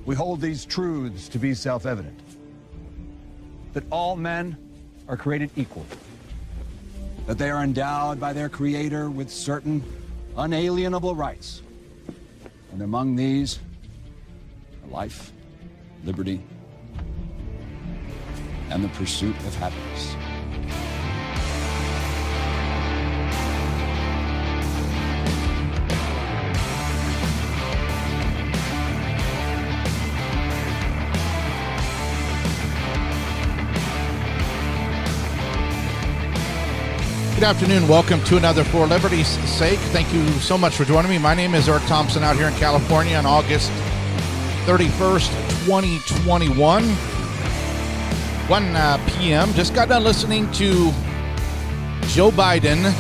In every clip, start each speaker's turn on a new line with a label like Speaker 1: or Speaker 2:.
Speaker 1: We hold these truths to be self-evident. That all men are created equal. That they are endowed by their Creator with certain unalienable rights. And among these are life, liberty, and the pursuit of happiness.
Speaker 2: Good afternoon. Welcome to another For Liberty's Sake. Thank you so much for joining me. My name is Eric Thompson out here in California on August 31st, 2021, 1 p.m. Just got done listening to Joe Biden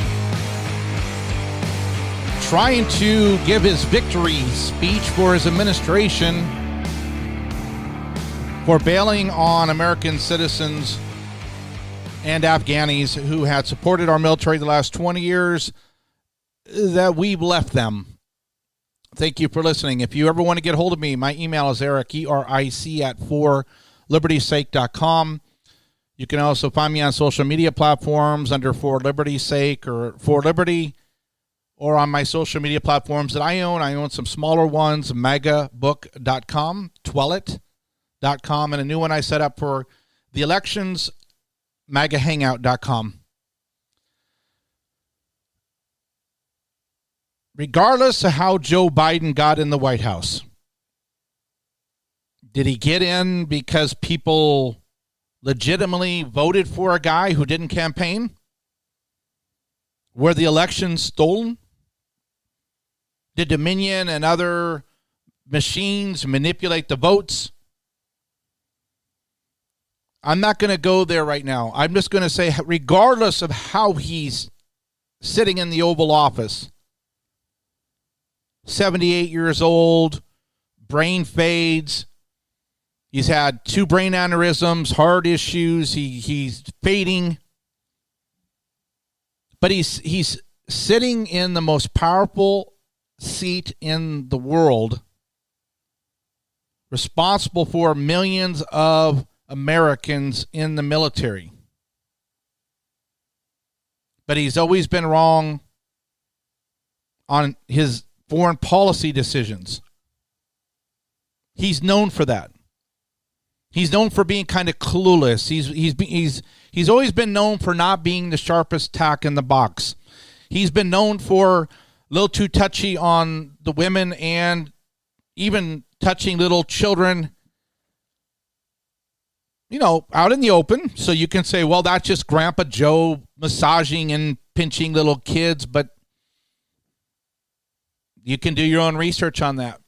Speaker 2: trying to give his victory speech for his administration for bailing on American citizens and Afghanis who had supported our military the last 20 years, that we've left them. Thank you for listening. If you ever want to get hold of me, my email is Eric, E-R-I-C, at forlibertysake.com. You can also find me on social media platforms under For Liberty's Sake or For Liberty, or on my social media platforms that I own. I own some smaller ones, magabook.com, twellet.com, and a new one I set up for the elections, magahangout.com. Regardless of how Joe Biden got in the White House, did he get in because people legitimately voted for a guy who didn't campaign? Were the elections stolen? Did Dominion and other machines manipulate the votes? I'm not going to go there right now. I'm just going to say, regardless of how he's sitting in the Oval Office, 78 years old, brain fades, he's had 2 brain aneurysms, heart issues, he's fading. But he's sitting in the most powerful seat in the world, responsible for millions of Americans in the military. But he's always been wrong on his foreign policy decisions. He's known for that. He's known for being kind of clueless. He's always been known for not being the sharpest tack in the box. He's been known for a little too touchy on the women and even touching little children, you know, out in the open. So you can say, well, that's just Grandpa Joe massaging and pinching little kids, but you can do your own research on that.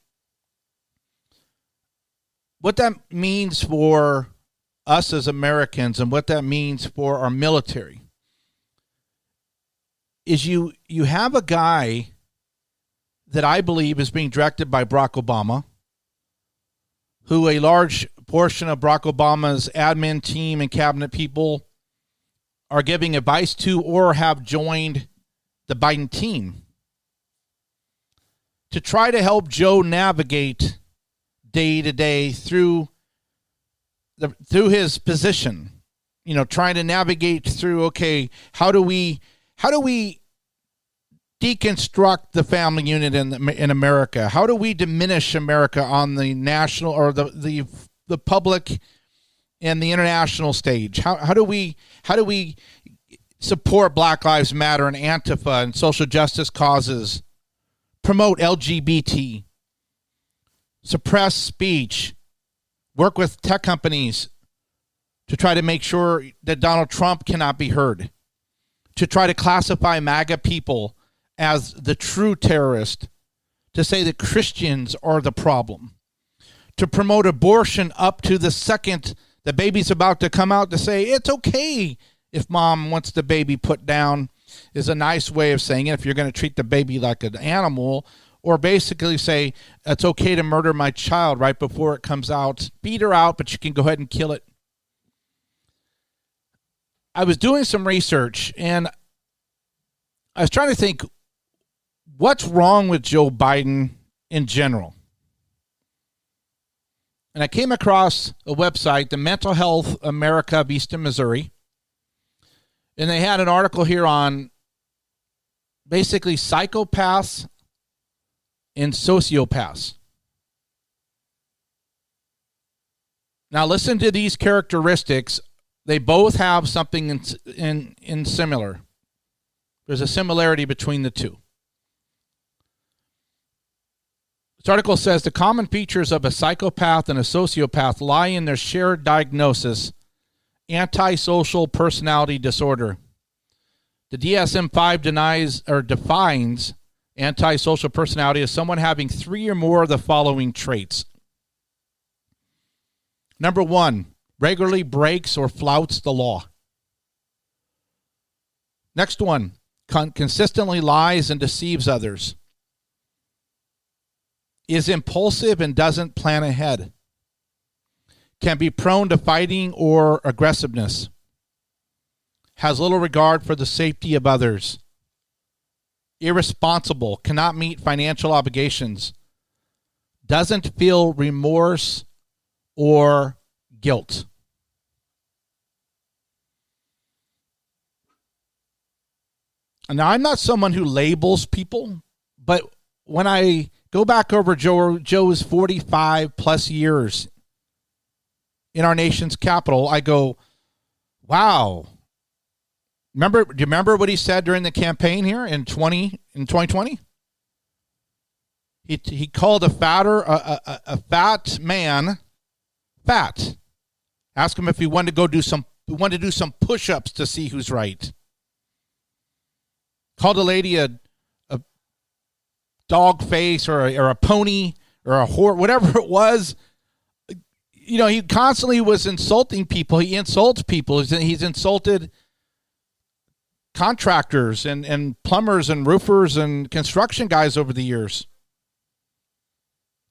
Speaker 2: What that means for us as Americans and what that means for our military is you have a guy that I believe is being directed by Barack Obama, who a large portion of Barack Obama's admin team and cabinet people are giving advice to or have joined the Biden team to try to help Joe navigate day to day through his position. You know, trying to navigate through, okay, how do we deconstruct the family unit in America? How do we diminish America on the national or the public and the international stage? How do we support Black Lives Matter and Antifa and social justice causes, promote LGBT, suppress speech, work with tech companies to try to make sure that Donald Trump cannot be heard, to try to classify MAGA people as the true terrorist, to say that Christians are the problem, to promote abortion up to the second the baby's about to come out, to say it's okay if mom wants the baby put down, is a nice way of saying it if you're going to treat the baby like an animal, or basically say it's okay to murder my child right before it comes out. Beat her out, but you can go ahead and kill it. I was doing some research, and I was trying to think, what's wrong with Joe Biden in general? And I came across a website, the Mental Health America of Eastern Missouri. And they had an article here on basically psychopaths and sociopaths. Now listen to these characteristics. They both have something in similar. There's a similarity between the two. This article says the common features of a psychopath and a sociopath lie in their shared diagnosis, antisocial personality disorder. The DSM-5 defines antisocial personality as someone having 3 or more of the following traits. Number 1, regularly breaks or flouts the law. Next one, consistently lies and deceives others. Is impulsive and doesn't plan ahead. Can be prone to fighting or aggressiveness. Has little regard for the safety of others. Irresponsible, cannot meet financial obligations. Doesn't feel remorse or guilt. Now, I'm not someone who labels people, but when I go back over Joe's 45 plus years in our nation's capital, I go, wow. Do you remember what he said during the campaign here in 2020? He called a fat man fat. Ask him if he wanted to do some push-ups to see who's right. Called a lady a dog face or a pony or a whore, whatever it was. You know, he constantly was insulting people. He insults people. He's insulted contractors and plumbers and roofers and construction guys over the years.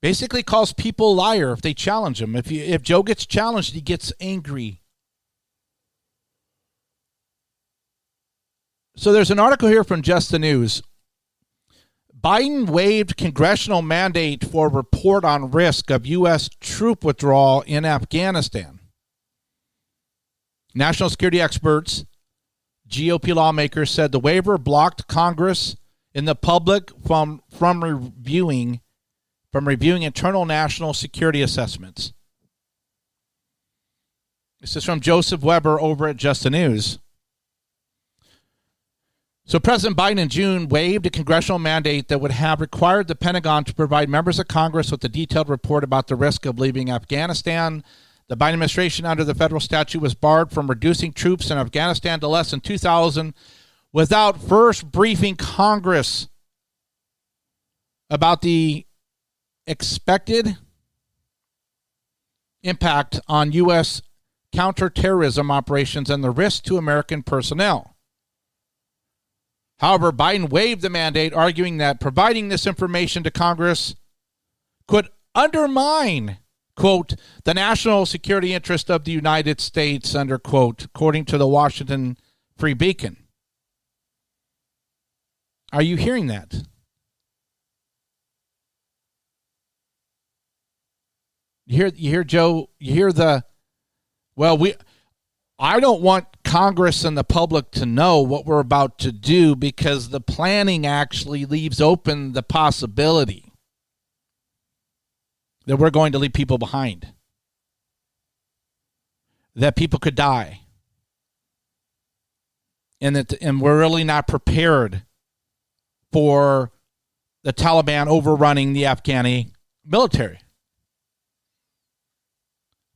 Speaker 2: Basically calls people a liar if they challenge him. If Joe gets challenged, he gets angry. So there's an article here from Just the News. Biden waived congressional mandate for report on risk of U.S. troop withdrawal in Afghanistan. National security experts, GOP lawmakers said the waiver blocked Congress and the public from reviewing internal national security assessments. This is from Joseph Weber over at Just the News. So President Biden in June waived a congressional mandate that would have required the Pentagon to provide members of Congress with a detailed report about the risk of leaving Afghanistan. The Biden administration, under the federal statute, was barred from reducing troops in Afghanistan to less than 2,000 without first briefing Congress about the expected impact on U.S. counterterrorism operations and the risk to American personnel. However, Biden waived the mandate, arguing that providing this information to Congress could undermine, quote, the national security interest of the United States, under quote, according to the Washington Free Beacon. Are you hearing that? You hear Joe, you hear the, I don't want Congress and the public to know what we're about to do because the planning actually leaves open the possibility that we're going to leave people behind, that people could die, and we're really not prepared for the Taliban overrunning the Afghani military.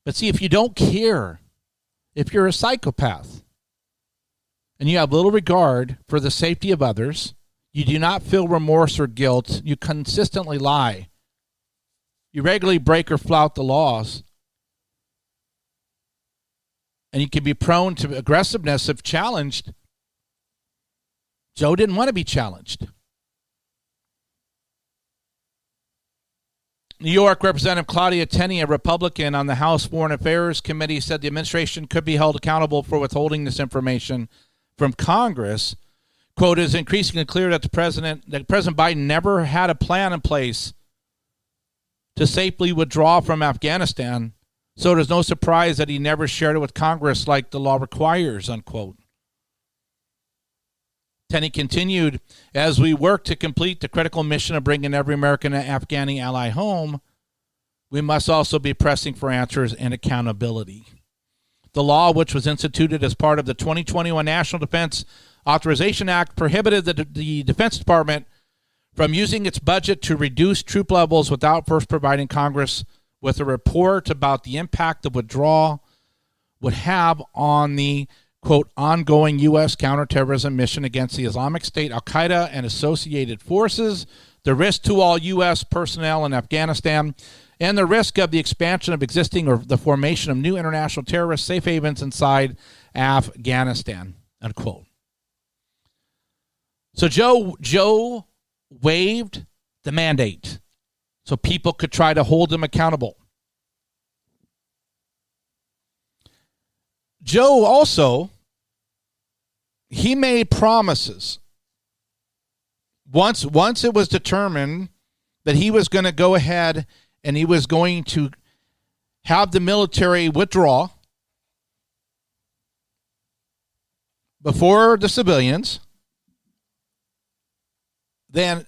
Speaker 2: But see, if you don't care, if you're a psychopath and you have little regard for the safety of others, you do not feel remorse or guilt, you consistently lie, you regularly break or flout the laws, and you can be prone to aggressiveness if challenged. Joe didn't want to be challenged. New York Representative Claudia Tenney, a Republican on the House Foreign Affairs Committee, said the administration could be held accountable for withholding this information from Congress. Quote, it is increasingly clear that President Biden never had a plan in place to safely withdraw from Afghanistan, so it is no surprise that he never shared it with Congress like the law requires, unquote. Then he continued, as we work to complete the critical mission of bringing every American and Afghani ally home, we must also be pressing for answers and accountability. The law, which was instituted as part of the 2021 National Defense Authorization Act, prohibited the Defense Department from using its budget to reduce troop levels without first providing Congress with a report about the impact the withdrawal would have on the, quote, ongoing U.S. counterterrorism mission against the Islamic State, Al-Qaeda, and associated forces, the risk to all U.S. personnel in Afghanistan, and the risk of the expansion of existing or the formation of new international terrorist safe havens inside Afghanistan, unquote. So Joe waived the mandate so people could try to hold him accountable. Joe also, he made promises. Once it was determined that he was going to go ahead and he was going to have the military withdraw before the civilians, then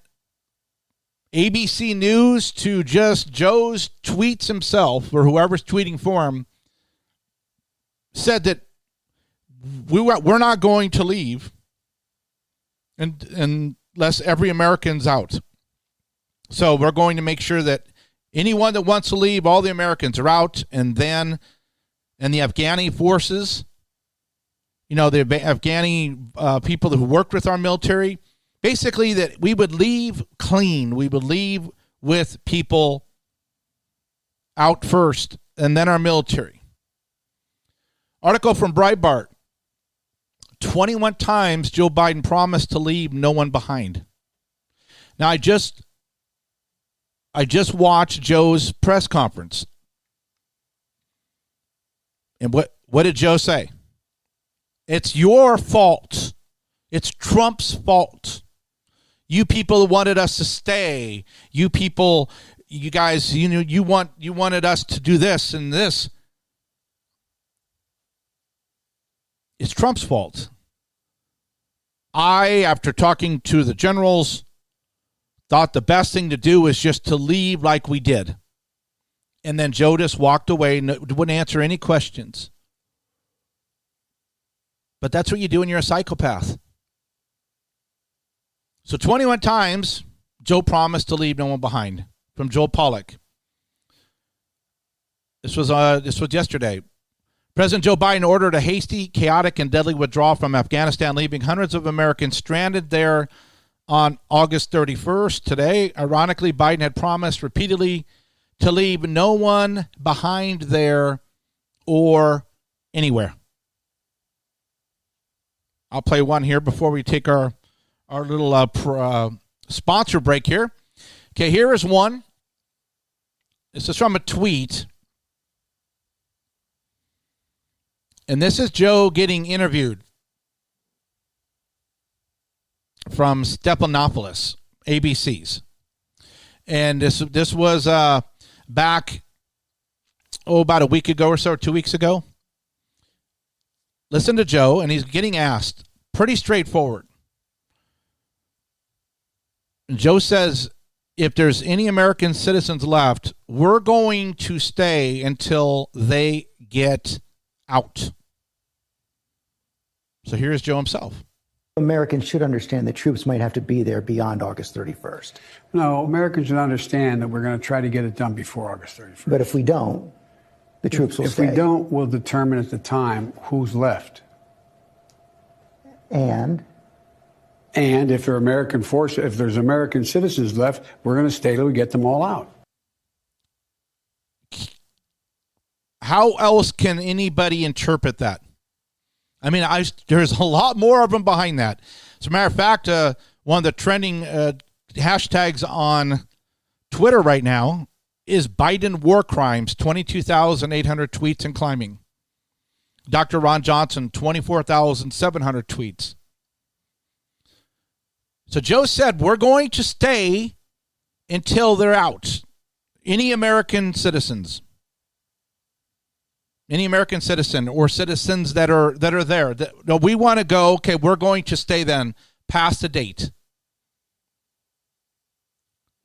Speaker 2: ABC News, to just Joe's tweets himself, or whoever's tweeting for him, said that we're not going to leave unless every American's out. So we're going to make sure that anyone that wants to leave, all the Americans are out, and the Afghani forces, the Afghani people who worked with our military, basically that we would leave clean. We would leave with people out first, and then our military. Article from Breitbart. 21 times Joe Biden promised to leave no one behind. Now, I just watched Joe's press conference. And what did Joe say? It's your fault. It's Trump's fault. You people wanted us to stay. You people, you guys, you wanted us to do this and this. It's Trump's fault. I, after talking to the generals, thought the best thing to do was just to leave like we did. And then Joe just walked away and wouldn't answer any questions. But that's what you do when you're a psychopath. So 21 times, Joe promised to leave no one behind. From Joel Pollack. This was yesterday. President Joe Biden ordered a hasty, chaotic, and deadly withdrawal from Afghanistan, leaving hundreds of Americans stranded there on August 31st. Today, ironically, Biden had promised repeatedly to leave no one behind there or anywhere. I'll play one here before we take our little sponsor break here. Okay, here is one. This is from a tweet. And this is Joe getting interviewed from Stephanopoulos, ABC's. And this was back, about a week ago or so, or 2 weeks ago. Listen to Joe, and he's getting asked, pretty straightforward. And Joe says, if there's any American citizens left, we're going to stay until they get out. So here's Joe himself.
Speaker 3: Americans should understand that troops might have to be there beyond August 31st.
Speaker 4: No, Americans should understand that we're going to try to get it done before August 31st.
Speaker 3: But if we don't, the troops will stay.
Speaker 4: If we don't, we'll determine at the time who's left.
Speaker 3: And
Speaker 4: if there are American forces, if there's American citizens left, we're going to stay till we get them all out.
Speaker 2: How else can anybody interpret that? I mean, there's a lot more of them behind that. As a matter of fact, one of the trending hashtags on Twitter right now is Biden war crimes, 22,800 tweets and climbing. Dr. Ron Johnson, 24,700 tweets. So Joe said, we're going to stay until they're out. any American citizen or citizens that are there, that we want to go, okay, we're going to stay then past the date.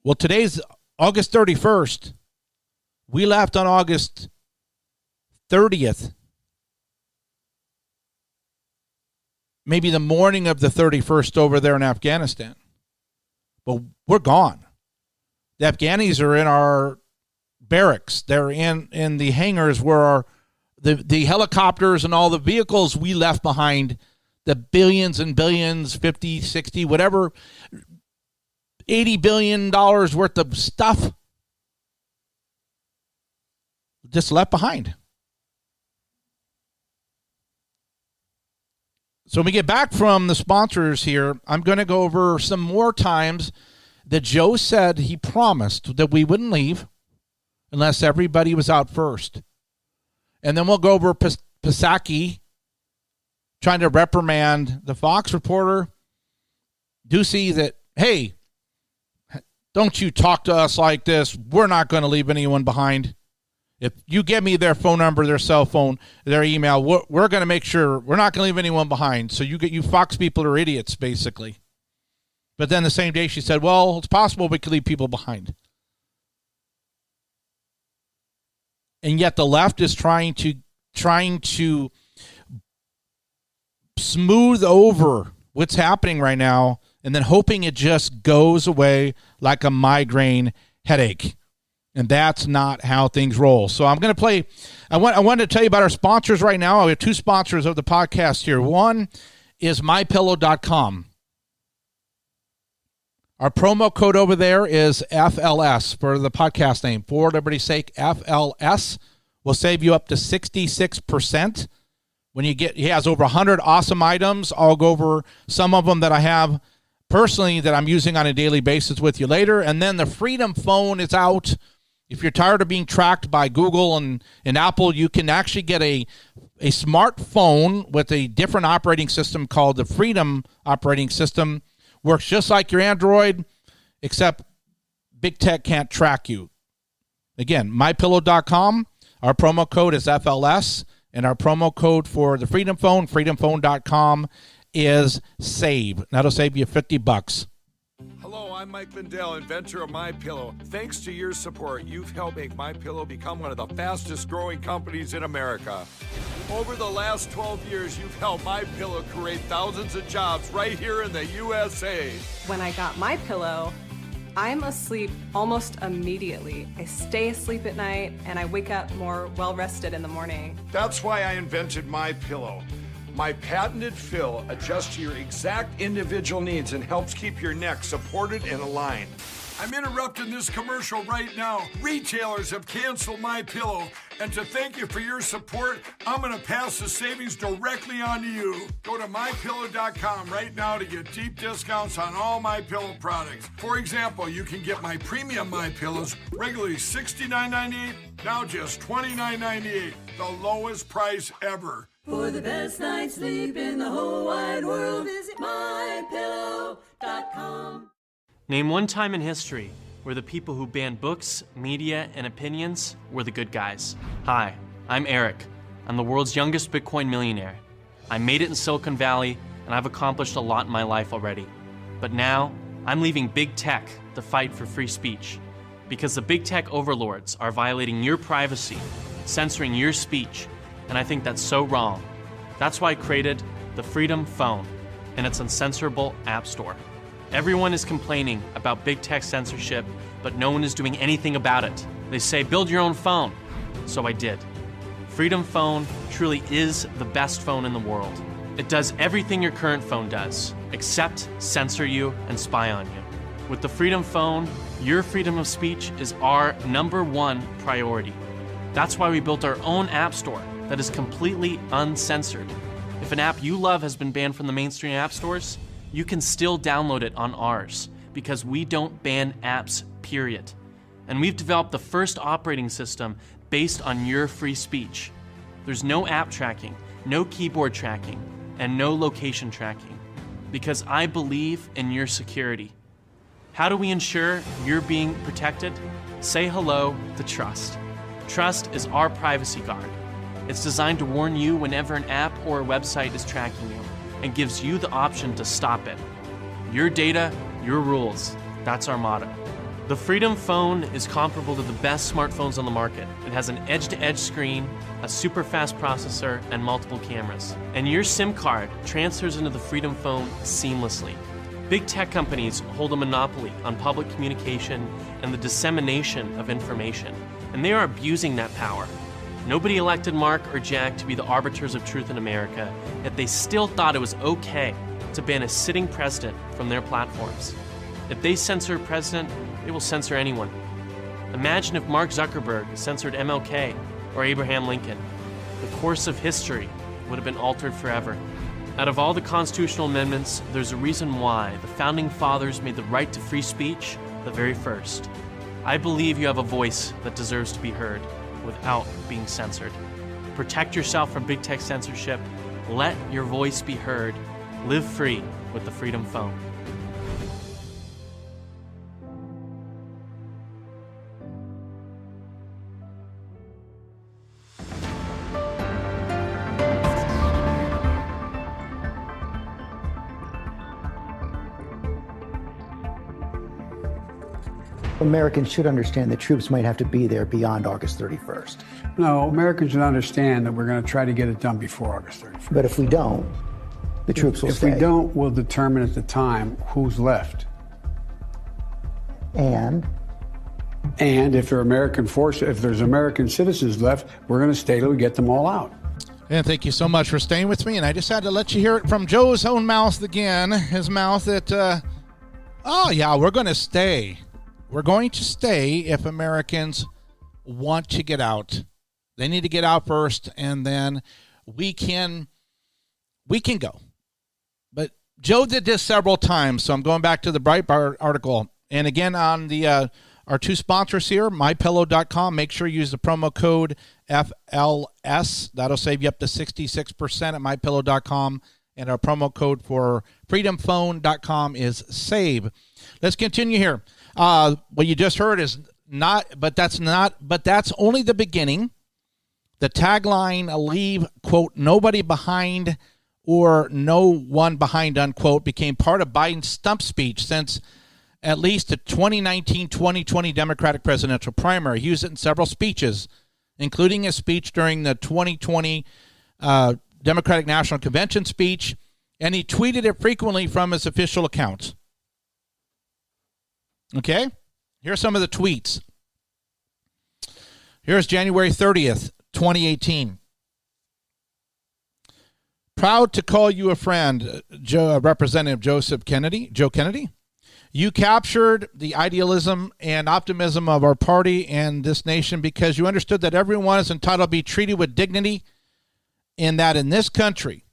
Speaker 2: Well, today's August 31st. We left on August 30th. Maybe the morning of the 31st over there in Afghanistan. But we're gone. The Afghanis are in our barracks. They're in the hangars where the helicopters and all the vehicles we left behind, the billions and billions, 50, 60, whatever, $80 billion worth of stuff just left behind. So when we get back from the sponsors here, I'm going to go over some more times that Joe said he promised that we wouldn't leave unless everybody was out first. And then we'll go over Psaki trying to reprimand the Fox reporter. Do see that, hey, don't you talk to us like this. We're not going to leave anyone behind. If you give me their phone number, their cell phone, their email, we're going to make sure we're not going to leave anyone behind. So you Fox people are idiots, basically. But then the same day she said, well, it's possible we could leave people behind. And yet the left is trying to smooth over what's happening right now and then hoping it just goes away like a migraine headache. And that's not how things roll. So I'm going to play. I wanted to tell you about our sponsors right now. We have two sponsors of the podcast here. One is MyPillow.com. Our promo code over there is FLS for the podcast name. For liberty's sake, FLS will save you up to 66%. When he has over 100 awesome items. I'll go over some of them that I have personally that I'm using on a daily basis with you later. And then the Freedom Phone is out. If you're tired of being tracked by Google and Apple, you can actually get a smartphone with a different operating system called the Freedom operating system. Works just like your Android, except big tech can't track you. Again, MyPillow.com. Our promo code is FLS, and our promo code for the Freedom Phone, freedomphone.com, is SAVE. That'll save you $50.
Speaker 5: Hello, I'm Mike Lindell, inventor of MyPillow. Thanks to your support, you've helped make MyPillow become one of the fastest growing companies in America. Over the last 12 years, you've helped MyPillow create thousands of jobs right here in the USA.
Speaker 6: When I got MyPillow, I'm asleep almost immediately. I stay asleep at night and I wake up more well-rested in the morning.
Speaker 5: That's why I invented MyPillow. My patented fill adjusts to your exact individual needs and helps keep your neck supported and aligned. I'm interrupting this commercial right now. Retailers have canceled MyPillow, and to thank you for your support, I'm going to pass the savings directly on to you. Go to MyPillow.com right now to get deep discounts on all MyPillow products. For example, you can get my premium MyPillows regularly $69.98, now just $29.98, the lowest price ever.
Speaker 7: For the best night's sleep in the whole wide world, visit MyPillow.com.
Speaker 8: Name one time in history where the people who banned books, media, and opinions were the good guys. Hi, I'm Eric. I'm the world's youngest Bitcoin millionaire. I made it in Silicon Valley, and I've accomplished a lot in my life already. But now, I'm leaving big tech to fight for free speech. Because the big tech overlords are violating your privacy, censoring your speech, and I think that's so wrong. That's why I created the Freedom Phone and its uncensorable app store. Everyone is complaining about big tech censorship, but no one is doing anything about it. They say, build your own phone. So I did. Freedom Phone truly is the best phone in the world. It does everything your current phone does, except censor you and spy on you. With the Freedom Phone, your freedom of speech is our #1 priority. That's why we built our own app store that is completely uncensored. If an app you love has been banned from the mainstream app stores, you can still download it on ours because we don't ban apps, period. And we've developed the first operating system based on your free speech. There's no app tracking, no keyboard tracking, and no location tracking because I believe in your security. How do we ensure you're being protected? Say hello to Trust. Trust is our privacy guard. It's designed to warn you whenever an app or a website is tracking you and gives you the option to stop it. Your data, your rules. That's our motto. The Freedom Phone is comparable to the best smartphones on the market. It has an edge-to-edge screen, a super fast processor, and multiple cameras. And your SIM card transfers into the Freedom Phone seamlessly. Big tech companies hold a monopoly on public communication and the dissemination of information, and they are abusing that power. Nobody elected Mark or Jack to be the arbiters of truth in America, yet they still thought it was okay to ban a sitting president from their platforms. If they censor a president, they will censor anyone. Imagine if Mark Zuckerberg censored MLK or Abraham Lincoln. The course of history would have been altered forever. Out of all the constitutional amendments, there's a reason why the Founding Fathers made the right to free speech the very first. I believe you have a voice that deserves to be heard without being censored. Protect yourself from big tech censorship. Let your voice be heard. Live free with the Freedom Phone.
Speaker 3: Americans should understand that troops might have to be there beyond August 31st.
Speaker 4: No, Americans should understand that we're going to try to get it done before August 31st.
Speaker 3: But if we don't, the troops will stay.
Speaker 4: If we don't, we'll determine at the time who's left.
Speaker 3: And
Speaker 4: if there are American forces, if there's American citizens left, we're going to stay till we get them all out.
Speaker 2: And thank you so much for staying with me. And I just had to let you hear it from Joe's own mouth again. His mouth that, oh yeah, we're going to stay. We're going to stay if Americans want to get out. They need to get out first, and then we can go. But Joe did this several times, so I'm going back to the Breitbart article. And again, on the our two sponsors here, MyPillow.com. Make sure you use the promo code FLS. That'll save you up to 66% at MyPillow.com. And our promo code for FreedomPhone.com is SAVE. Let's continue here. What you just heard is but that's only the beginning. The tagline, leave, quote, nobody behind or no one behind, unquote, became part of Biden's stump speech since at least the 2019-2020 Democratic presidential primary. He used it in several speeches, including a speech during the 2020 Democratic National Convention speech, and he tweeted it frequently from his official accounts. Okay, here's some of the tweets. Here's January 30th, 2018. Proud to call you a friend, Representative Joe Kennedy. You captured the idealism and optimism of our party and this nation because you understood that everyone is entitled to be treated with dignity, and that in this country,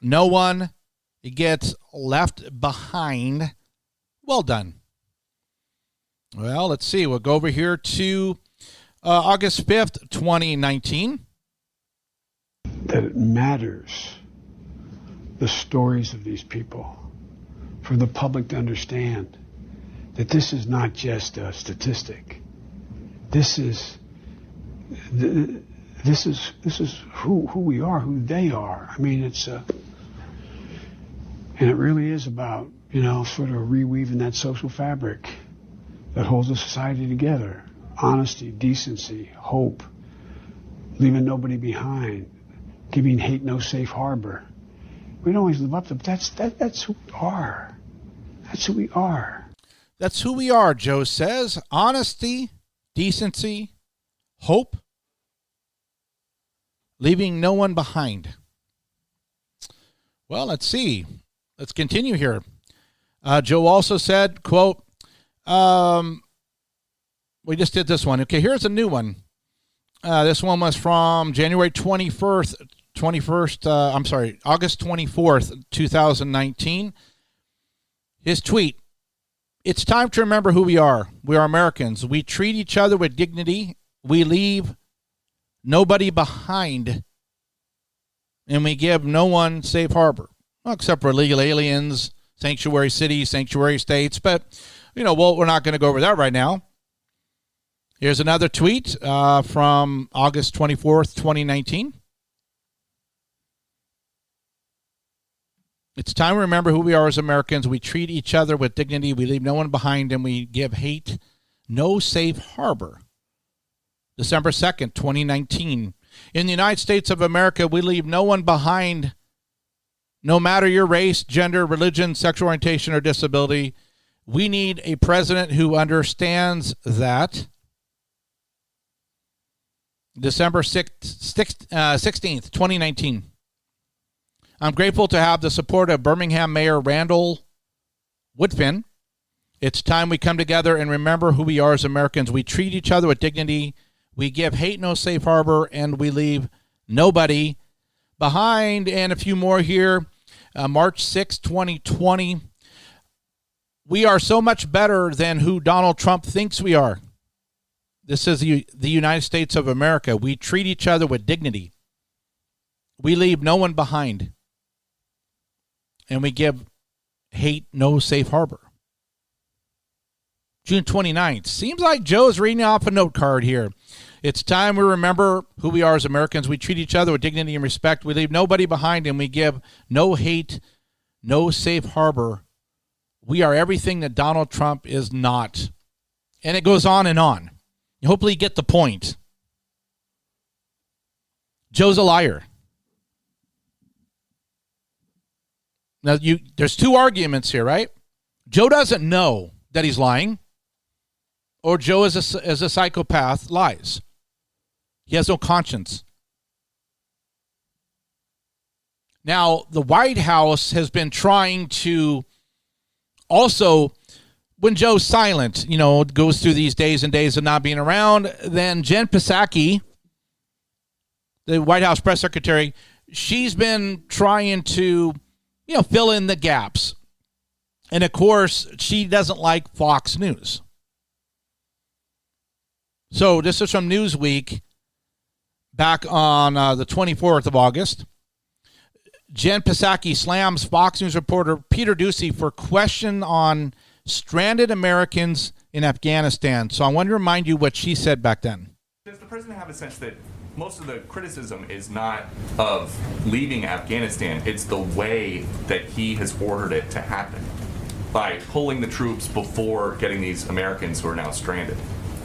Speaker 2: no one gets left behind. Well done. Well, let's see. We'll go over here to August 5th, 2019.
Speaker 4: That it matters, the stories of these people, for the public to understand that this is not just a statistic. This is who we are, who they are. I mean, and it really is about, sort of reweaving that social fabric that holds a society together. Honesty, decency, hope, leaving nobody behind, giving hate no safe harbor. We don't always live up to that's who we are. That's who we are.
Speaker 2: That's who we are, Joe says. Honesty, decency, hope, leaving no one behind. Well, let's see. Let's continue here. Joe also said, quote, we just did this one. Okay, here's a new one. This one was from January 21st, August 24th, 2019. His tweet, it's time to remember who we are. We are Americans. We treat each other with dignity. We leave nobody behind. And we give no one safe harbor. Well, except for illegal aliens, sanctuary cities, sanctuary states. But, we're not going to go over that right now. Here's another tweet from August 24th, 2019. It's time to remember who we are as Americans. We treat each other with dignity. We leave no one behind, and we give hate no safe harbor. December 2nd, 2019. In the United States of America, we leave no one behind, no matter your race, gender, religion, sexual orientation, or disability. We need a president who understands that. December 16th, 2019. I'm grateful to have the support of Birmingham Mayor Randall Woodfin. It's time we come together and remember who we are as Americans. We treat each other with dignity. We give hate no safe harbor, and we leave nobody behind. And a few more here. March 6, 2020. We are so much better than who Donald Trump thinks we are. This is the United States of America. We treat each other with dignity. We leave no one behind. And we give hate no safe harbor. June 29th. Seems like Joe's reading off a note card here. It's time we remember who we are as Americans. We treat each other with dignity and respect. We leave nobody behind, and we give no hate, no safe harbor. We are everything that Donald Trump is not. And it goes on and on. Hopefully you get the point. Joe's a liar. Now, there's two arguments here, right? Joe doesn't know that he's lying, or Joe, as a psychopath, lies. He has no conscience. Now, the White House has been trying to also, when Joe's silent, goes through these days and days of not being around, then Jen Psaki, the White House press secretary, she's been trying to fill in the gaps. And, of course, she doesn't like Fox News. So this is from Newsweek back on the 24th of August. Jen Psaki slams Fox News reporter Peter Doocy for question on stranded Americans in Afghanistan. So I want to remind you what she said back then.
Speaker 9: Does the president have a sense that most of the criticism is not of leaving Afghanistan, it's the way that he has ordered it to happen by pulling the troops before getting these Americans who are now stranded?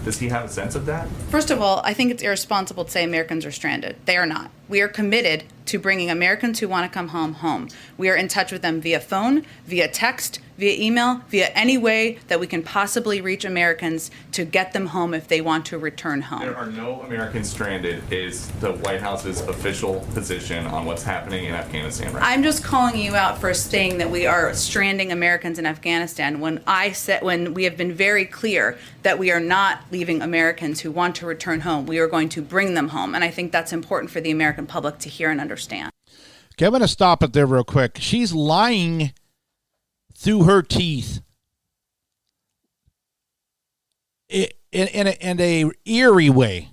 Speaker 9: Does he have a sense of that?
Speaker 10: First of all, I think it's irresponsible to say Americans are stranded. They are not. We are committed to bringing Americans who want to come home. We are in touch with them via phone, via text, via email, via any way that we can possibly reach Americans to get them home if they want to return home.
Speaker 9: There are no Americans stranded is the White House's official position on what's happening in Afghanistan right now.
Speaker 10: I'm just calling you out for saying that we are stranding Americans in Afghanistan when we have been very clear that we are not leaving Americans who want to return home. We are going to bring them home. And I think that's important for the American public to hear and understand.
Speaker 2: Okay, I'm going to stop it there real quick. She's lying through her teeth in a eerie way.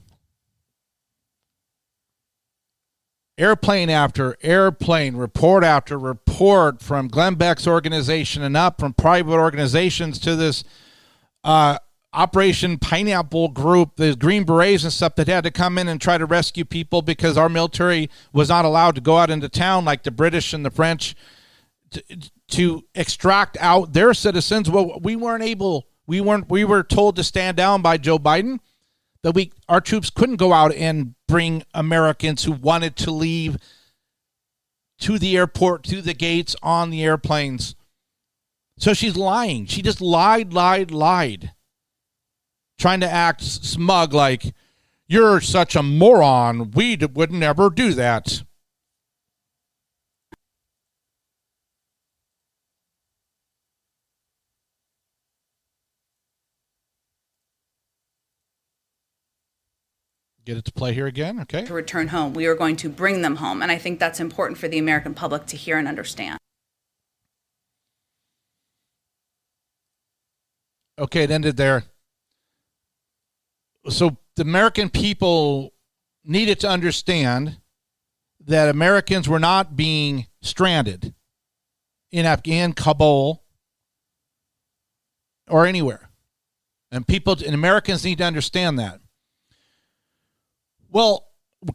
Speaker 2: Airplane after airplane, report after report from Glenn Beck's organization and up from private organizations to this Operation Pineapple Group, the Green Berets and stuff that had to come in and try to rescue people because our military was not allowed to go out into town like the British and the French to extract out their citizens. Well, we were told to stand down by Joe Biden, that our troops couldn't go out and bring Americans who wanted to leave to the airport, to the gates, on the airplanes. So she's lying. She just lied. Trying to act smug like, you're such a moron. We would never do that. Get it to play here again, okay?
Speaker 10: To return home. We are going to bring them home. And I think that's important for the American public to hear and understand.
Speaker 2: Okay, it ended there. So the American people needed to understand that Americans were not being stranded in Kabul or anywhere. And Americans need to understand that. Well,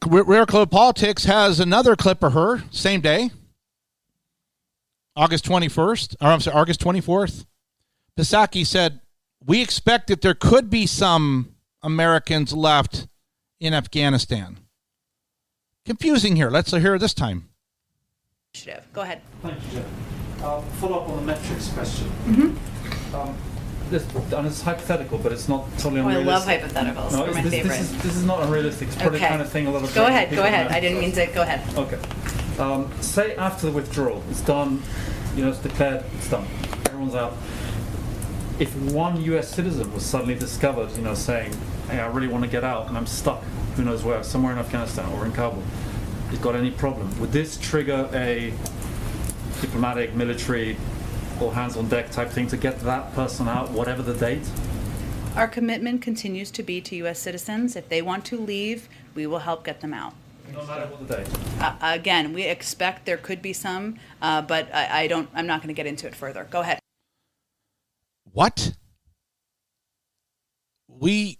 Speaker 2: Rare Clip Politics has another clip of her, same day, August 24th. Psaki said, we expect that there could be some Americans left in Afghanistan. Confusing here. Let's hear it this time.
Speaker 10: Go ahead.
Speaker 11: Thank you, Jeff. Follow up on the metrics question. It's hypothetical, but it's not totally unrealistic.
Speaker 10: I love hypotheticals.
Speaker 11: No,
Speaker 10: They're my favorite.
Speaker 11: This is not unrealistic. It's probably the kind of thing a lot of
Speaker 10: Go ahead.
Speaker 11: I
Speaker 10: didn't mean to. Go ahead.
Speaker 11: Okay. Say after the withdrawal, it's done, it's declared, it's done. Everyone's out. If one US citizen was suddenly discovered, saying, hey, I really want to get out and I'm stuck, who knows where, somewhere in Afghanistan or in Kabul, you've got any problem, would this trigger a diplomatic, military, all hands on deck type thing to get that person out, whatever the date?
Speaker 10: Our commitment continues to be to U.S. citizens. If they want to leave, we will help get them out.
Speaker 11: No matter what the date.
Speaker 10: Again, we expect there could be some, but I'm not going to get into it further. Go ahead.
Speaker 2: What? We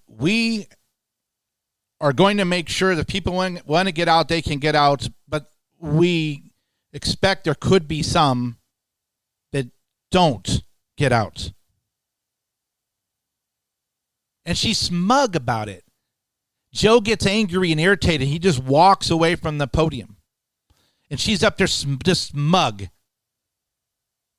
Speaker 2: are going to make sure that people want to get out, they can get out, but we expect there could be some that don't get out. And she's smug about it. Joe gets angry and irritated. He just walks away from the podium. And she's up there just smug.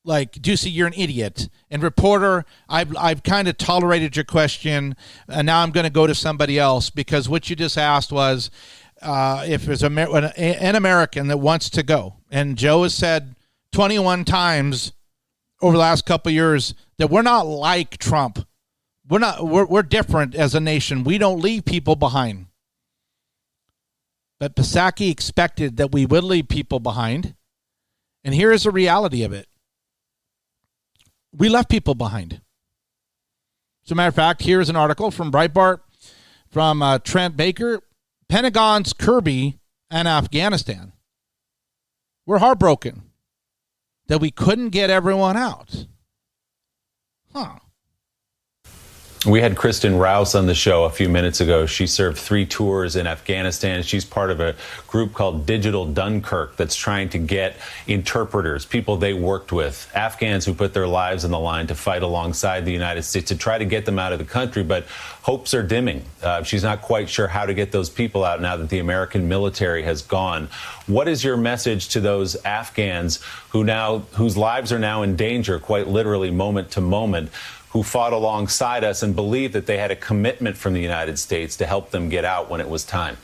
Speaker 2: Like, Ducey, you're an idiot. And reporter, I've kind of tolerated your question, and now I'm going to go to somebody else, because what you just asked was if there's an American that wants to go. And Joe has said 21 times over the last couple of years that we're not like Trump. We're different as a nation. We don't leave people behind. But Psaki expected that we would leave people behind. And here is the reality of it. We left people behind. As a matter of fact, here's an article from Breitbart from Trent Baker. Pentagon's Kirby and Afghanistan. We're heartbroken that we couldn't get everyone out.
Speaker 12: We had Kristen Rouse on the show a few minutes ago. She served 3 tours in Afghanistan. She's part of a group called Digital Dunkirk that's trying to get interpreters, people they worked with, Afghans who put their lives on the line to fight alongside the United States to try to get them out of the country. But hopes are dimming. She's not quite sure how to get those people out now that the American military has gone. What is your message to those Afghans whose lives are now in danger, quite literally moment to moment, who fought alongside us and believed that they had a commitment from the United States to help them get out when it was time?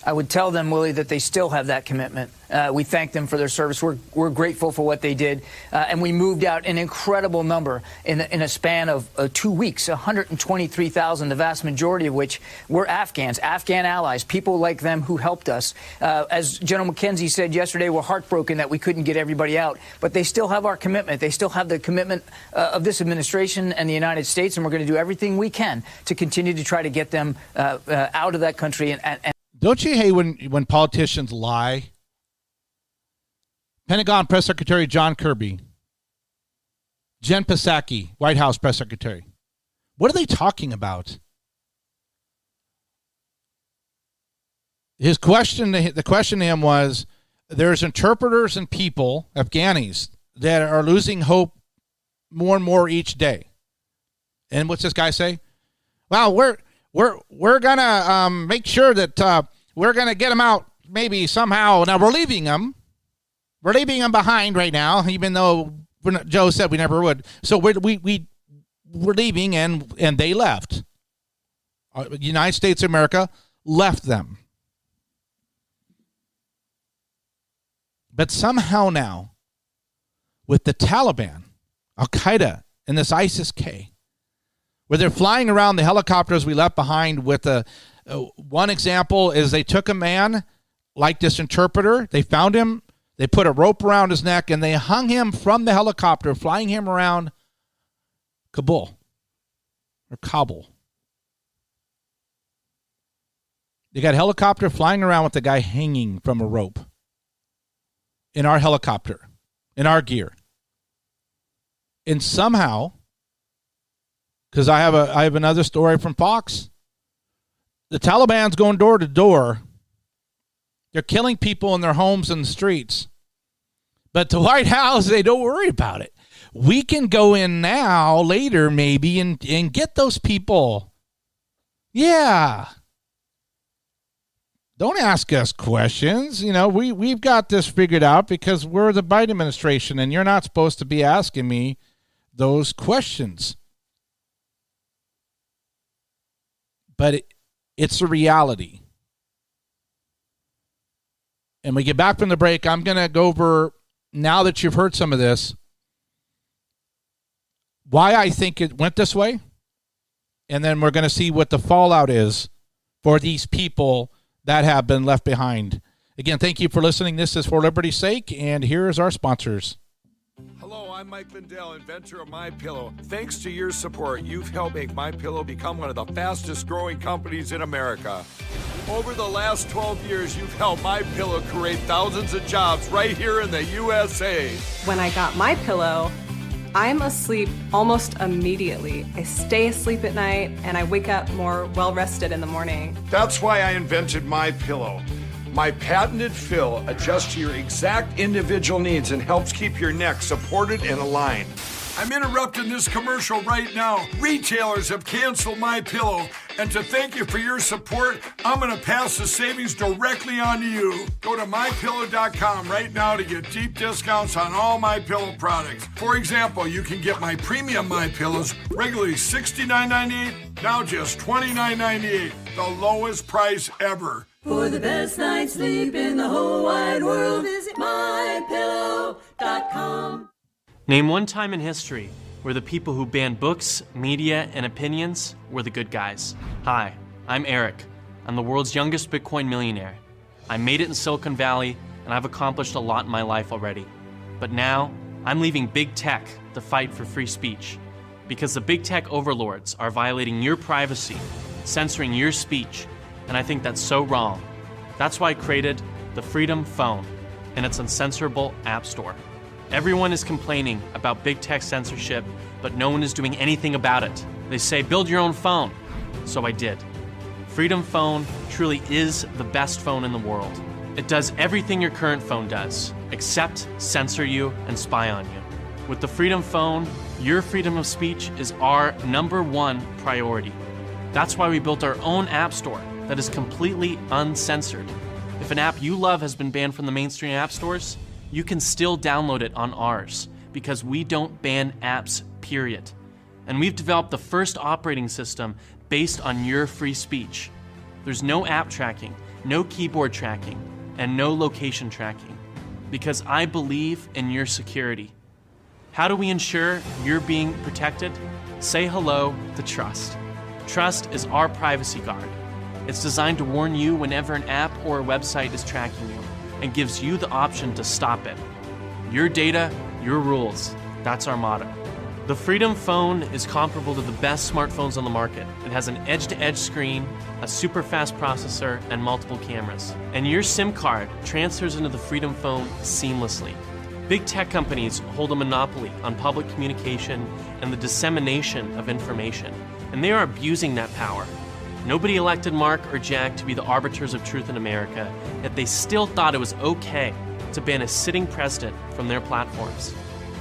Speaker 13: I would tell them, Willie, that they still have that commitment. We thank them for their service. We're grateful for what they did. And we moved out an incredible number in a span of 2 weeks, 123,000, the vast majority of which were Afghans, Afghan allies, people like them who helped us. As General McKenzie said yesterday, we're heartbroken that we couldn't get everybody out. But they still have our commitment. They still have the commitment of this administration and the United States. And we're going to do everything we can to continue to try to get them out of that country. And
Speaker 2: don't you hate when politicians lie? Pentagon Press Secretary John Kirby, Jen Psaki, White House Press Secretary. What are they talking about? The question to him was, there's interpreters and people, Afghanis, that are losing hope more and more each day. And what's this guy say? Well, we're gonna make sure that we're gonna get them out maybe somehow. Now we're leaving them behind right now, even though Joe said we never would. So we're leaving, and they left. The United States of America left them. But somehow now, with the Taliban, Al-Qaeda, and this ISIS-K, where they're flying around the helicopters we left behind with one example is they took a man like this interpreter. They found him. They put a rope around his neck, and they hung him from the helicopter, flying him around Kabul. They got a helicopter flying around with the guy hanging from a rope in our helicopter, in our gear. And somehow, because I have another story from Fox, the Taliban's going door to door. They're killing people in their homes and the streets. But the White House, they don't worry about it. We can go in now, later maybe, and get those people. Yeah. Don't ask us questions. You know, we've got this figured out because we're the Biden administration, and you're not supposed to be asking me those questions. But it's a reality. And we get back from the break, I'm going to go over, now that you've heard some of this, why I think it went this way. And then we're going to see what the fallout is for these people that have been left behind. Again, thank you for listening. This is For Liberty's Sake, and here's our sponsors.
Speaker 5: Hello, I'm Mike Lindell, inventor of MyPillow. Thanks to your support, you've helped make MyPillow become one of the fastest growing companies in America. Over the last 12 years, you've helped MyPillow create thousands of jobs right here in the USA.
Speaker 6: When I got MyPillow, I'm asleep almost immediately. I stay asleep at night and I wake up more well-rested in the morning.
Speaker 5: That's why I invented MyPillow. My patented fill adjusts to your exact individual needs and helps keep your neck supported and aligned. I'm interrupting this commercial right now. Retailers have canceled MyPillow, and to thank you for your support, I'm going to pass the savings directly on to you. Go to MyPillow.com right now to get deep discounts on all MyPillow products. For example, you can get my premium MyPillows, regularly $69.98, now just $29.98, the lowest price ever.
Speaker 7: For the best night's sleep in the whole wide world, visit MyPillow.com.
Speaker 8: Name one time in history where the people who banned books, media, and opinions were the good guys. Hi, I'm Eric. I'm the world's youngest Bitcoin millionaire. I made it in Silicon Valley, and I've accomplished a lot in my life already. But now, I'm leaving big tech to fight for free speech. Because the big tech overlords are violating your privacy, censoring your speech, and I think that's so wrong. That's why I created the Freedom Phone and its uncensorable app store. Everyone is complaining about big tech censorship, but no one is doing anything about it. They say, build your own phone. So I did. Freedom Phone truly is the best phone in the world. It does everything your current phone does, except censor you and spy on you. With the Freedom Phone, your freedom of speech is our #1 priority. That's why we built our own app store that is completely uncensored. If an app you love has been banned from the mainstream app stores, you can still download it on ours because we don't ban apps, period. And we've developed the first operating system based on your free speech. There's no app tracking, no keyboard tracking, and no location tracking because I believe in your security. How do we ensure you're being protected? Say hello to Trust. Trust is our privacy guard. It's designed to warn you whenever an app or a website is tracking you and gives you the option to stop it. Your data, your rules. That's our motto. The Freedom Phone is comparable to the best smartphones on the market. It has an edge-to-edge screen, a super fast processor, and multiple cameras. And your SIM card transfers into the Freedom Phone seamlessly. Big tech companies hold a monopoly on public communication and the dissemination of information, and they are abusing that power. Nobody elected Mark or Jack to be the arbiters of truth in America, yet they still thought it was okay to ban a sitting president from their platforms.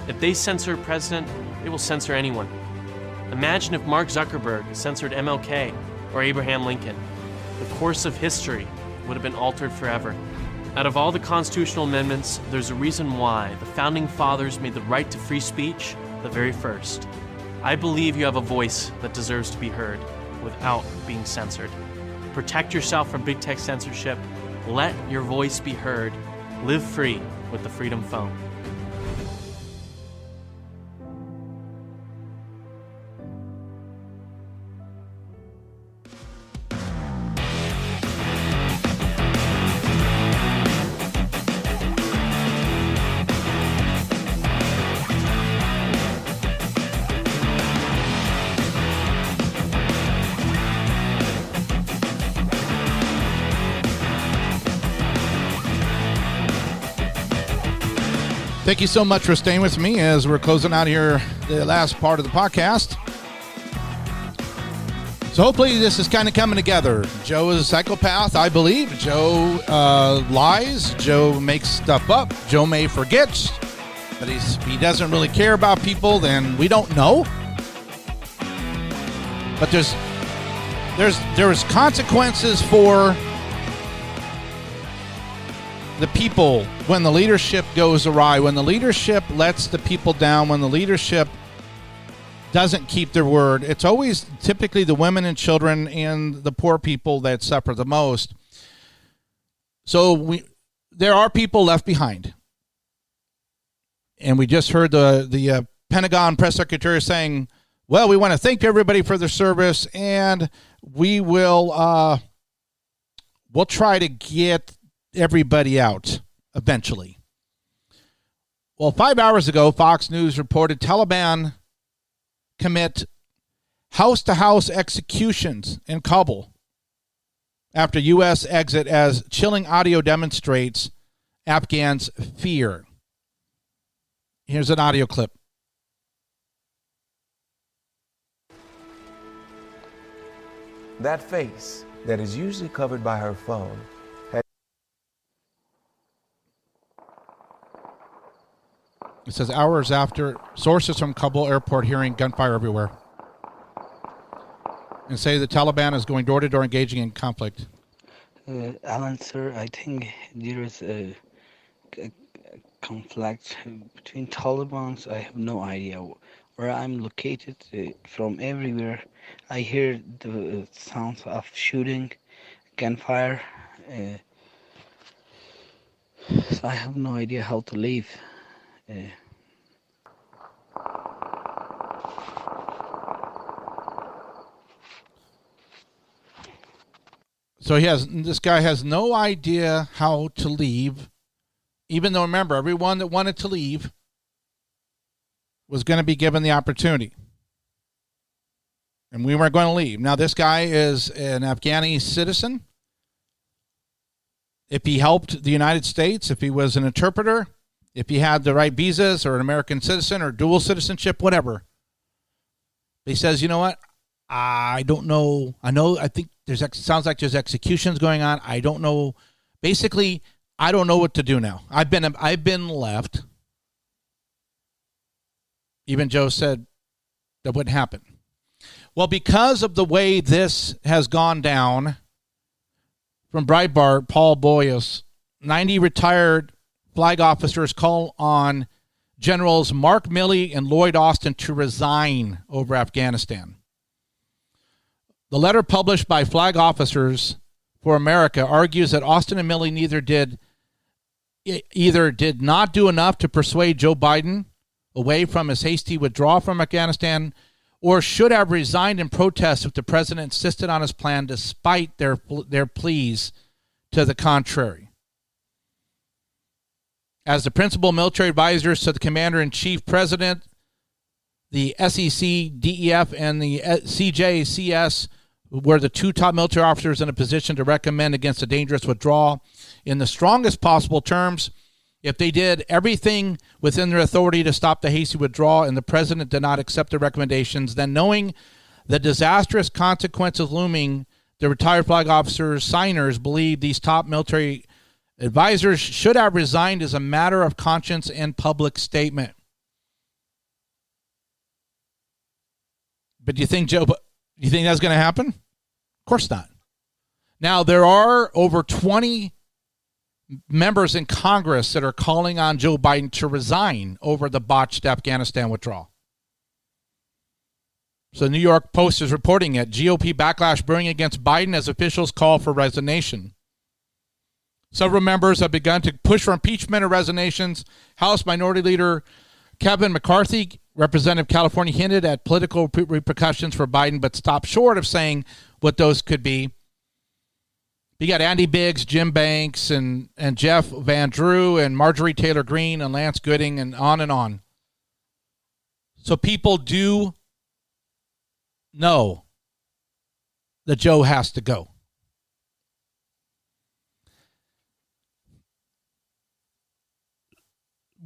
Speaker 8: If they censor a president, they will censor anyone. Imagine if Mark Zuckerberg censored MLK or Abraham Lincoln. The course of history would have been altered forever. Out of all the constitutional amendments, there's a reason why the Founding Fathers made the right to free speech the very first. I believe you have a voice that deserves to be heard without being censored. Protect yourself from big tech censorship. Let your voice be heard. Live free with the Freedom Phone.
Speaker 2: Thank you so much for staying with me as we're closing out here the last part of the podcast. So hopefully this is kind of coming together. Joe is a psychopath, I believe. Joe lies. Joe makes stuff up. Joe may forget, but he doesn't really care about people. Then we don't know. But there's consequences for the people when the leadership goes awry, when the leadership lets the people down, when the leadership doesn't keep their word. It's always typically the women and children and the poor people that suffer the most. So there are people left behind. And we just heard the Pentagon press secretary saying, well, we want to thank everybody for their service, and we'll try to get everybody out eventually. Well, 5 hours ago, Fox News reported Taliban commit house-to-house executions in Kabul after U.S. exit as chilling audio demonstrates Afghans' fear. Here's an audio clip.
Speaker 14: That face that is usually covered by her phone had...
Speaker 2: It says hours after, sources from Kabul airport hearing gunfire everywhere and say the Taliban is going door to door engaging in conflict.
Speaker 15: Alan, sir, I think there is a conflict between Talibans. I have no idea where I'm located. From everywhere, I hear the sounds of shooting, gunfire. So I have no idea how to leave.
Speaker 2: So this guy has no idea how to leave, even though, remember, everyone that wanted to leave was going to be given the opportunity. And we weren't going to leave. Now, this guy is an Afghani citizen. If he helped the United States, if he was an interpreter, if he had the right visas or an American citizen or dual citizenship, whatever. He says, you know what? I don't know. I think sounds like there's executions going on. I don't know. Basically, I don't know what to do now. I've been left. Even Joe said that wouldn't happen. Well, because of the way this has gone down, from Breitbart, Paul Boyes, 90 retired flag officers call on Generals Mark Milley and Lloyd Austin to resign over Afghanistan. The letter published by Flag Officers for America argues that Austin and Milley either did not do enough to persuade Joe Biden away from his hasty withdrawal from Afghanistan, or should have resigned in protest if the president insisted on his plan despite their pleas to the contrary. As the principal military advisors to the commander-in-chief president, the SEC, DEF, and the CJCS were the two top military officers in a position to recommend against a dangerous withdrawal in the strongest possible terms. If they did everything within their authority to stop the hasty withdrawal and the president did not accept the recommendations, then knowing the disastrous consequences looming, the retired flag officers signers believe these top military advisors should have resigned as a matter of conscience and public statement. But do you think that's going to happen? Of course not. Now, there are over 20 members in Congress that are calling on Joe Biden to resign over the botched Afghanistan withdrawal. So the New York Post is reporting it. GOP backlash brewing against Biden as officials call for resignation. Several members have begun to push for impeachment or resignations. House Minority Leader Kevin McCarthy, Representative California, hinted at political repercussions for Biden, but stopped short of saying what those could be. You got Andy Biggs, Jim Banks, and Jeff Van Drew, and Marjorie Taylor Greene, and Lance Gooding, and on and on. So people do know that Joe has to go.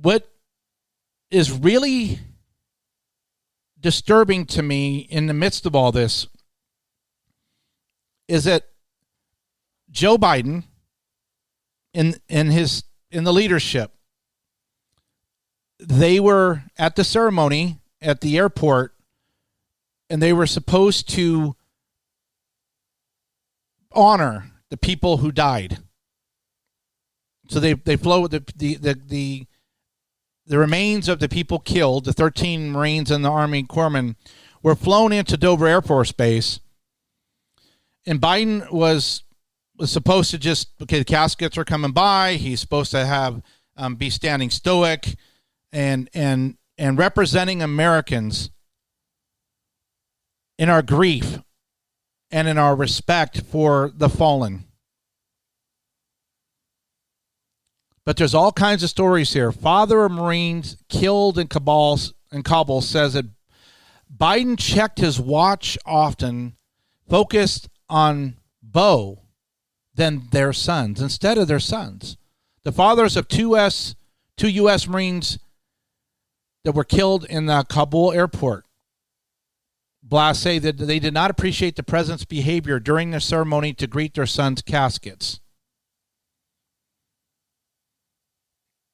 Speaker 2: What is really disturbing to me in the midst of all this is that Joe Biden in the leadership, they were at the ceremony at the airport, and they were supposed to honor the people who died. So they flew the remains of the people killed, the 13 Marines and the Army Corpsmen, were flown into Dover Air Force Base. And Biden was supposed to just, okay, the caskets are coming by. He's supposed to have be standing stoic and representing Americans in our grief and in our respect for the fallen. But there's all kinds of stories here. Father of Marines killed in Kabul says that Biden checked his watch often, focused on Bo than their sons, instead of their sons. The fathers of two U.S. Marines that were killed in the Kabul airport, Blas, say that they did not appreciate the president's behavior during the ceremony to greet their sons' caskets.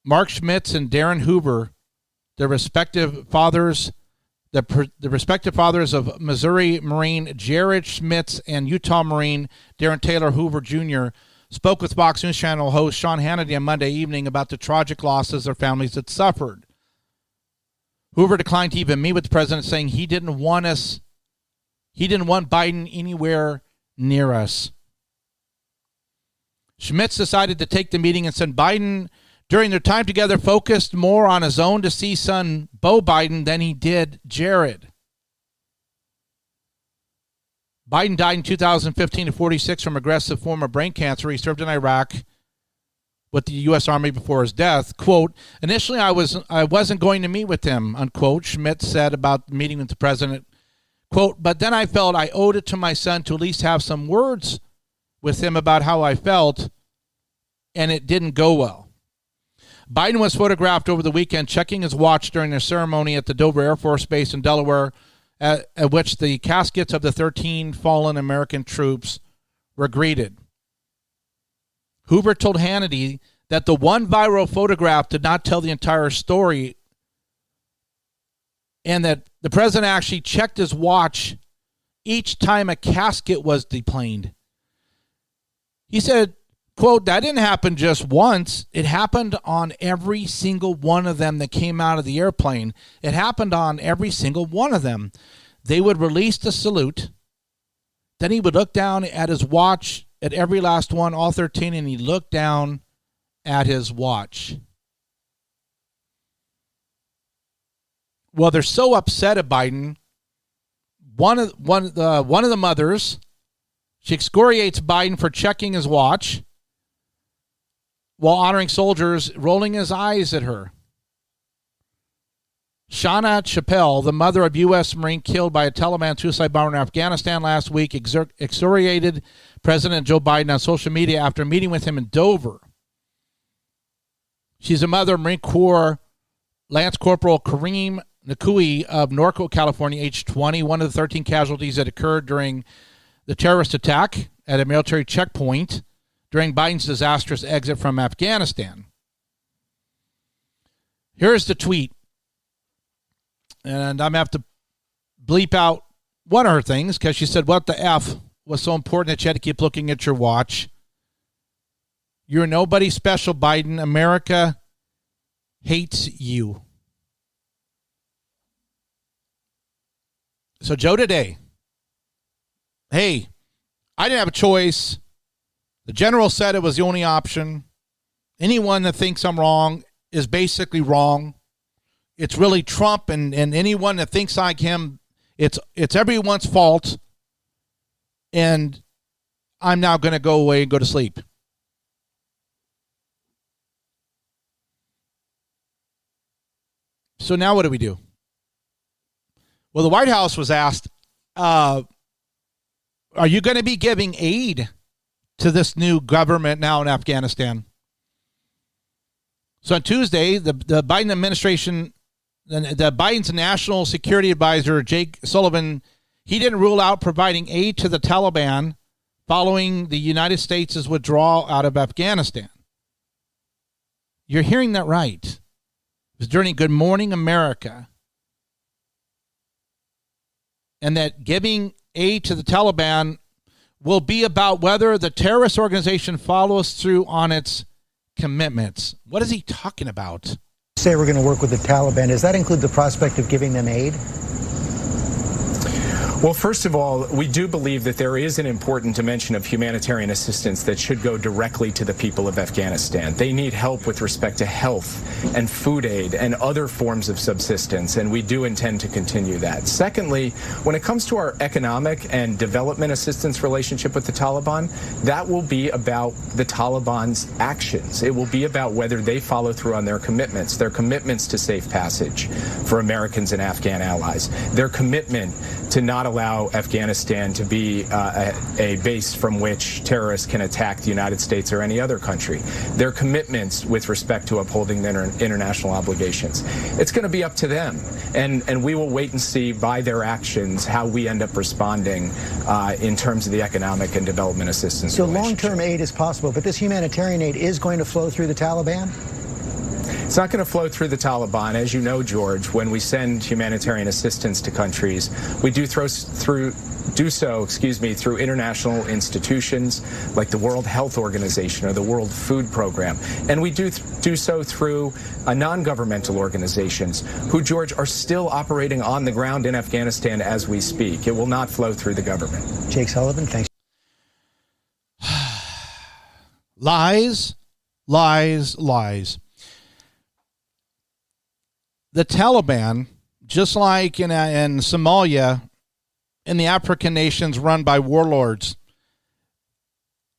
Speaker 2: Mark Schmitz and Darren Hoover, the respective fathers of Missouri Marine Jared Schmitz and Utah Marine Darren Taylor Hoover Jr., spoke with Fox News Channel host Sean Hannity on Monday evening about the tragic losses their families had suffered. Hoover declined to even meet with the president, saying he didn't want Biden anywhere near us. Schmitz decided to take the meeting and said Biden, during their time together, focused more on his own deceased son, Beau Biden, than he did Jared. Biden died in 2015 at 46 from aggressive form of brain cancer. He served in Iraq with the U.S. Army before his death. Quote, initially I wasn't going to meet with him, unquote, Schmidt said about meeting with the president. Quote, but then I felt I owed it to my son to at least have some words with him about how I felt, and it didn't go well. Biden was photographed over the weekend checking his watch during the ceremony at the Dover Air Force Base in Delaware, at which the caskets of the 13 fallen American troops were greeted. Hoover told Hannity that the one viral photograph did not tell the entire story, and that the president actually checked his watch each time a casket was deplaned. He said, quote, that didn't happen just once. It happened on every single one of them that came out of the airplane. It happened on every single one of them. They would release the salute. Then he would look down at his watch at every last one, all 13, and he looked down at his watch. Well, they're so upset at Biden. One of the mothers, she excoriates Biden for checking his watch while honoring soldiers, rolling his eyes at her. Shana Chappelle, the mother of U.S. Marine killed by a Taliban suicide bomber in Afghanistan last week, excoriated President Joe Biden on social media after meeting with him in Dover. She's a mother of Marine Corps Lance Corporal Kareem Nakui of Norco, California, age 20, one of the 13 casualties that occurred during the terrorist attack at a military checkpoint during Biden's disastrous exit from Afghanistan. Here's the tweet. And I'm going to have to bleep out one of her things because she said, what the F was so important that you had to keep looking at your watch. You're nobody special, Biden. America hates you. So Joe today, hey, I didn't have a choice. The general said it was the only option. Anyone that thinks I'm wrong is basically wrong. It's really Trump and anyone that thinks like him, it's everyone's fault. And I'm now going to go away and go to sleep. So now what do we do? Well, the White House was asked, are you going to be giving aid to this new government now in Afghanistan? So on Tuesday, the Biden administration the Biden's national security advisor, Jake Sullivan, he didn't rule out providing aid to the Taliban following the United States' withdrawal out of Afghanistan. You're hearing that right. It was during Good Morning America. And that giving aid to the Taliban will be about whether the terrorist organization follows through on its commitments. What is he talking about?
Speaker 3: Say we're going to work with the Taliban. Does that include the prospect of giving them aid?
Speaker 16: Well, first of all, we do believe that there is an important dimension of humanitarian assistance that should go directly to the people of Afghanistan. They need help with respect to health and food aid and other forms of subsistence, and we do intend to continue that. Secondly, when it comes to our economic and development assistance relationship with the Taliban, that will be about the Taliban's actions. It will be about whether they follow through on their commitments to safe passage for Americans and Afghan allies, their commitment to not allow Afghanistan to be a base from which terrorists can attack the United States or any other country, their commitments with respect to upholding their international obligations. It's going to be up to them, and we will wait and see by their actions how we end up responding in terms of the economic and development assistance.
Speaker 3: So long-term aid is possible, but this humanitarian aid is going to flow through the Taliban?
Speaker 16: It's not going to flow through the Taliban. As you know, George, when we send humanitarian assistance to countries, we do so through international institutions like the World Health Organization or the World Food Program. And we do so through non-governmental organizations who, George, are still operating on the ground in Afghanistan as we speak. It will not flow through the government.
Speaker 3: Jake Sullivan, thanks.
Speaker 2: Lies, lies, lies. The Taliban, just like in Somalia, in the African nations run by warlords,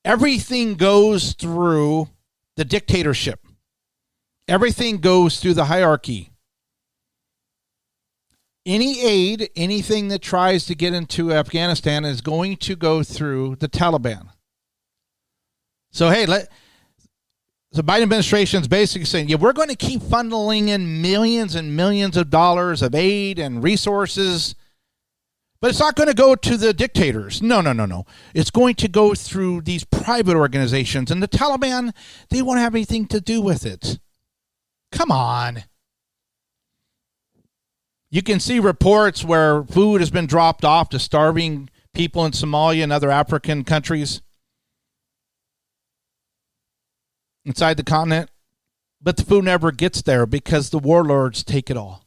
Speaker 2: everything goes through the dictatorship. Everything goes through the hierarchy. Any aid, anything that tries to get into Afghanistan is going to go through the Taliban. So, hey, the Biden administration is basically saying, yeah, we're going to keep funneling in millions and millions of dollars of aid and resources, but it's not going to go to the dictators. No. It's going to go through these private organizations, and the Taliban, they won't have anything to do with it. Come on. You can see reports where food has been dropped off to starving people in Somalia and other African countries inside the continent, but the food never gets there because the warlords take it all.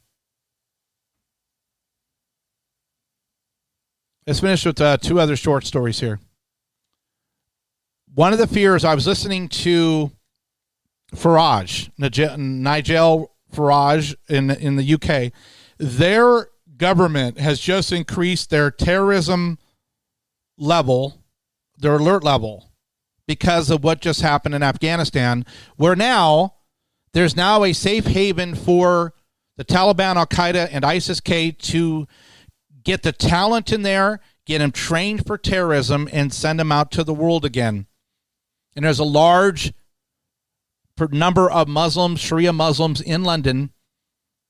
Speaker 2: Let's finish with two other short stories here. One of the fears, I was listening to Farage, Nigel Farage in the UK. Their government has just increased their terrorism level, their alert level, because of what just happened in Afghanistan, where now there's now a safe haven for the Taliban, Al-Qaeda, and ISIS-K to get the talent in there, get them trained for terrorism, and send them out to the world again. And there's a large number of Muslims, Sharia Muslims in London,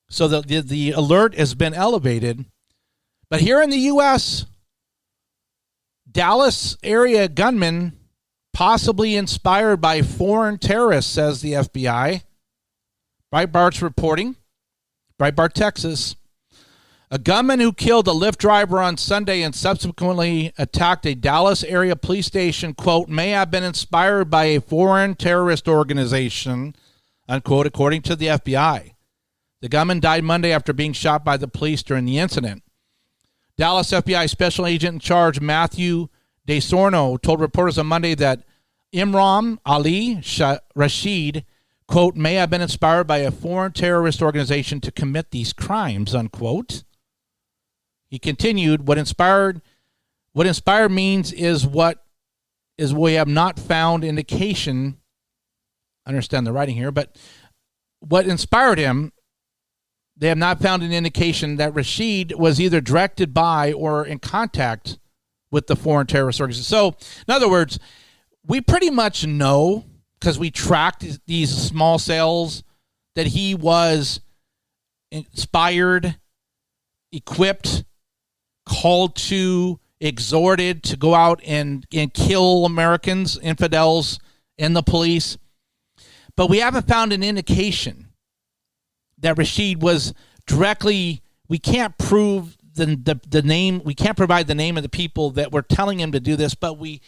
Speaker 2: so the alert has been elevated. But here in the U.S., Dallas area gunmen possibly inspired by foreign terrorists, says the FBI. Breitbart's reporting. Breitbart, Texas. A gunman who killed a Lyft driver on Sunday and subsequently attacked a Dallas area police station, quote, may have been inspired by a foreign terrorist organization, unquote, according to the FBI. The gunman died Monday after being shot by the police during the incident. Dallas FBI Special Agent in Charge Matthew DeSorno told reporters on Monday that Imran Ali Rashid, quote, may have been inspired by a foreign terrorist organization to commit these crimes, unquote. He continued, what inspired means is we have not found indication, I understand the writing here, but what inspired him, they have not found an indication that Rashid was either directed by or in contact with the foreign terrorist organization. So, in other words, we pretty much know, because we tracked these small cells, that he was inspired, equipped, called to, exhorted to go out and kill Americans, infidels, and the police. But we haven't found an indication that Rashid was directly, we can't prove the name, we can't provide the name of the people that were telling him to do this, but we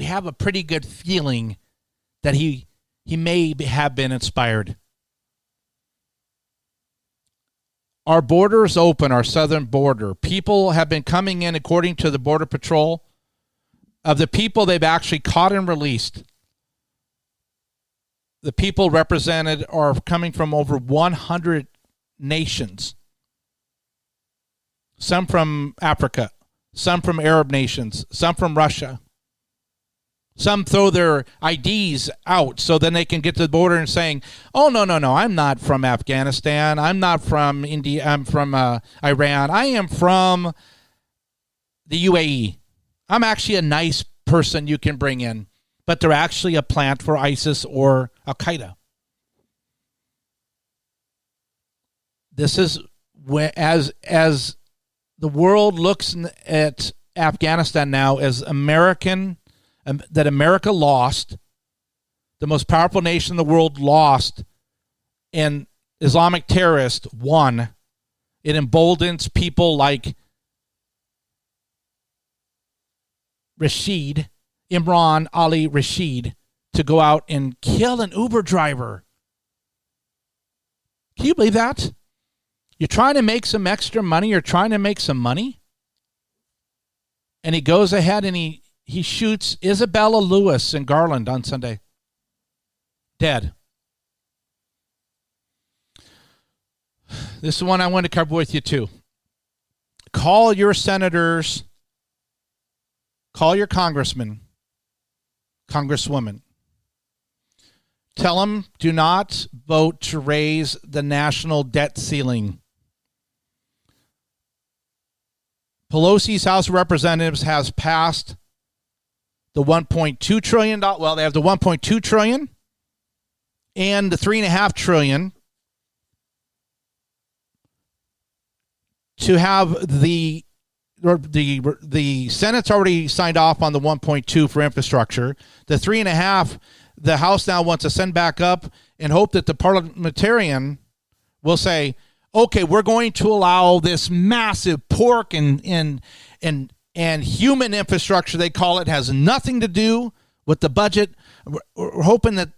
Speaker 2: have a pretty good feeling that he may have been inspired. Our border is open, our southern border. People have been coming in, according to the Border Patrol. Of the people they've actually caught and released, the people represented are coming from over 100 nations. Some from Africa, some from Arab nations, some from Russia. Some throw their IDs out so then they can get to the border and saying, oh, no, I'm not from Afghanistan. I'm not from India. I'm from Iran. I am from the UAE. I'm actually a nice person you can bring in, but they're actually a plant for ISIS or Al-Qaeda. This is where, as the world looks at Afghanistan now as that America lost, the most powerful nation in the world lost, and Islamic terrorists won. It emboldens people like Imran Ali Rashid, to go out and kill an Uber driver. Can you believe that? You're trying to make some extra money. You're trying to make some money. And he goes ahead and he shoots Isabella Lewis in Garland on Sunday. Dead. This is one I want to cover with you too. Call your senators. Call your congressmen, congresswomen. Tell them, do not vote to raise the national debt ceiling. Pelosi's House of Representatives has passed the $1.2 trillion. Well, they have the $1.2 trillion and the $3.5 trillion to have the Senate's already signed off on the 1.2 for infrastructure. The 3.5, the House now wants to send back up and hope that the parliamentarian will say, okay, we're going to allow this massive pork and human infrastructure, they call it, has nothing to do with the budget. We're hoping that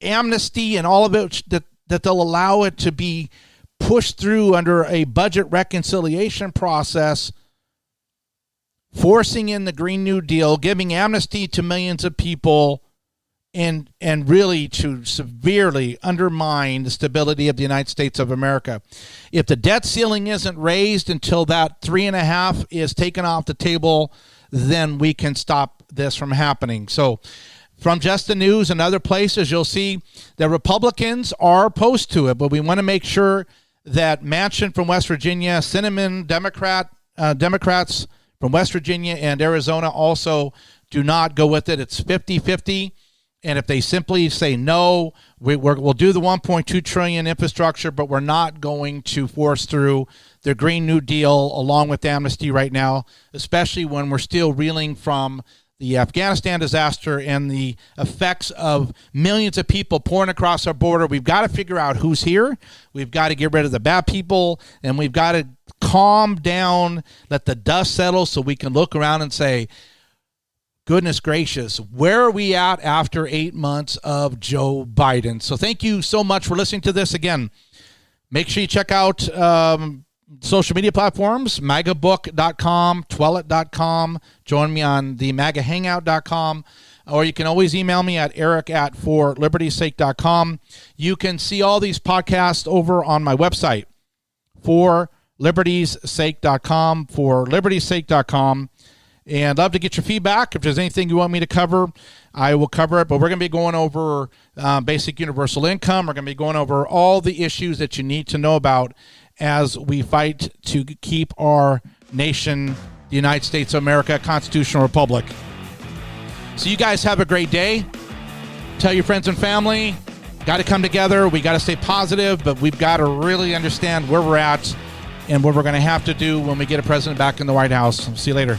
Speaker 2: amnesty and all of it, that they'll allow it to be pushed through under a budget reconciliation process, forcing in the Green New Deal, giving amnesty to millions of people, and really to severely undermine the stability of the United States of America. If the debt ceiling isn't raised until that 3.5 is taken off the table, then we can stop this from happening. So from Just the News and other places, you'll see that Republicans are opposed to it, but we want to make sure that Manchin from West Virginia, Sinema, Democrats from West Virginia and Arizona also do not go with it. It's 50-50. And if they simply say no, we'll do the $1.2 trillion infrastructure, but we're not going to force through the Green New Deal along with amnesty right now, especially when we're still reeling from the Afghanistan disaster and the effects of millions of people pouring across our border. We've got to figure out who's here. We've got to get rid of the bad people, and we've got to calm down, let the dust settle so we can look around and say, goodness gracious, where are we at after 8 months of Joe Biden? So thank you so much for listening to this. Again, make sure you check out social media platforms, magabook.com, twellet.com. Join me on the magahangout.com. Or you can always email me at eric@forlibertysake.com. You can see all these podcasts over on my website, forlibertysake.com, forlibertysake.com. And love to get your feedback. If there's anything you want me to cover, I will cover it. But we're going to be going over basic universal income. We're going to be going over all the issues that you need to know about as we fight to keep our nation, the United States of America, a constitutional republic. So you guys have a great day. Tell your friends and family. got to come together. We got to stay positive, but we've got to really understand where we're at and what we're going to have to do when we get a president back in the White House. See you later.